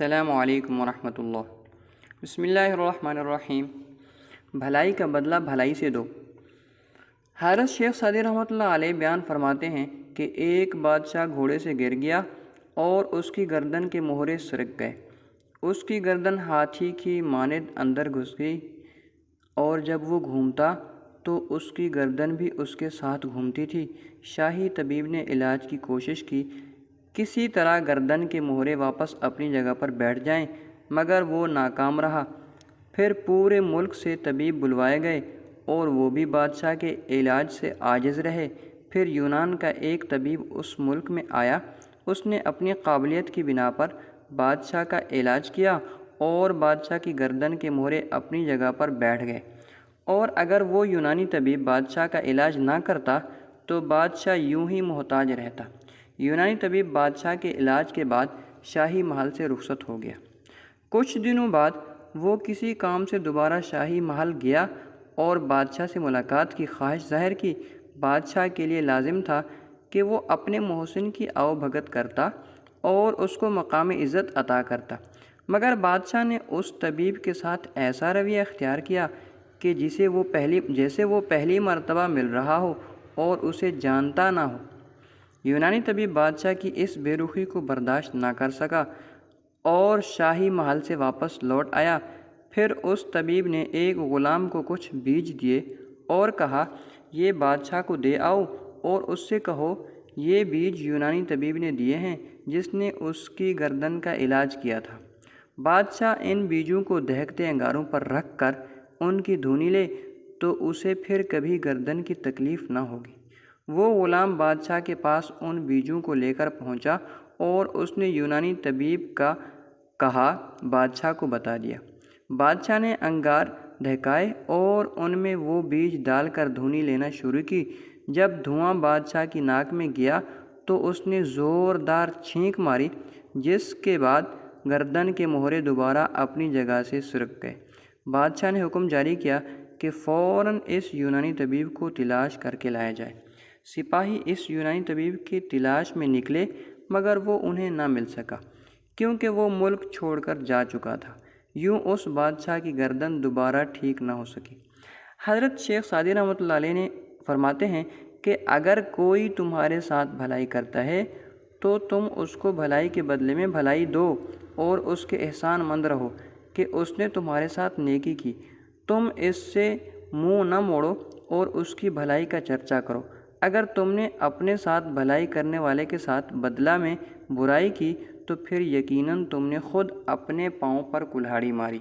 السلام علیکم ورحمۃ اللہ۔ بسم اللہ الرحمن الرحیم۔ بھلائی کا بدلہ بھلائی سے دو۔ حضرت شیخ سعدی رحمۃ اللہ علیہ بیان فرماتے ہیں کہ ایک بادشاہ گھوڑے سے گر گیا اور اس کی گردن کے مہرے سرک گئے۔ اس کی گردن ہاتھی کی مانند اندر گھس گئی، اور جب وہ گھومتا تو اس کی گردن بھی اس کے ساتھ گھومتی تھی۔ شاہی طبیب نے علاج کی کوشش کی، کسی طرح گردن کے مہرے واپس اپنی جگہ پر بیٹھ جائیں، مگر وہ ناکام رہا۔ پھر پورے ملک سے طبیب بلوائے گئے اور وہ بھی بادشاہ کے علاج سے عاجز رہے۔ پھر یونان کا ایک طبیب اس ملک میں آیا، اس نے اپنی قابلیت کی بنا پر بادشاہ کا علاج کیا اور بادشاہ کی گردن کے مہرے اپنی جگہ پر بیٹھ گئے، اور اگر وہ یونانی طبیب بادشاہ کا علاج نہ کرتا تو بادشاہ یوں ہی محتاج رہتا۔ یونانی طبیب بادشاہ کے علاج کے بعد شاہی محل سے رخصت ہو گیا۔ کچھ دنوں بعد وہ کسی کام سے دوبارہ شاہی محل گیا اور بادشاہ سے ملاقات کی خواہش ظاہر کی۔ بادشاہ کے لیے لازم تھا کہ وہ اپنے محسن کی آؤ بھگت کرتا اور اس کو مقام عزت عطا کرتا، مگر بادشاہ نے اس طبیب کے ساتھ ایسا رویہ اختیار کیا کہ جیسے وہ پہلی مرتبہ مل رہا ہو اور اسے جانتا نہ ہو۔ یونانی طبیب بادشاہ کی اس بے رخی کو برداشت نہ کر سکا اور شاہی محل سے واپس لوٹ آیا۔ پھر اس طبیب نے ایک غلام کو کچھ بیج دیے اور کہا، یہ بادشاہ کو دے آؤ اور اس سے کہو یہ بیج یونانی طبیب نے دیے ہیں جس نے اس کی گردن کا علاج کیا تھا۔ بادشاہ ان بیجوں کو دہکتے انگاروں پر رکھ کر ان کی دھونی لے تو اسے پھر کبھی گردن کی تکلیف نہ ہوگی۔ وہ غلام بادشاہ کے پاس ان بیجوں کو لے کر پہنچا اور اس نے یونانی طبیب کا کہا بادشاہ کو بتا دیا۔ بادشاہ نے انگار دہکائے اور ان میں وہ بیج ڈال کر دھونی لینا شروع کی۔ جب دھواں بادشاہ کی ناک میں گیا تو اس نے زوردار چھینک ماری، جس کے بعد گردن کے مہرے دوبارہ اپنی جگہ سے سرک گئے۔ بادشاہ نے حکم جاری کیا کہ فوراً اس یونانی طبیب کو تلاش کر کے لایا جائے۔ سپاہی اس یونانی طبیب کی تلاش میں نکلے، مگر وہ انہیں نہ مل سکا کیونکہ وہ ملک چھوڑ کر جا چکا تھا۔ یوں اس بادشاہ کی گردن دوبارہ ٹھیک نہ ہو سکی۔ حضرت شیخ سعدی رحمۃ اللہ علیہ نے فرماتے ہیں کہ اگر کوئی تمہارے ساتھ بھلائی کرتا ہے تو تم اس کو بھلائی کے بدلے میں بھلائی دو اور اس کے احسان مند رہو کہ اس نے تمہارے ساتھ نیکی کی۔ تم اس سے منہ نہ موڑو اور اس کی بھلائی کا چرچا کرو۔ اگر تم نے اپنے ساتھ بھلائی کرنے والے کے ساتھ بدلہ میں برائی کی تو پھر یقیناً تم نے خود اپنے پاؤں پر کلہاڑی ماری۔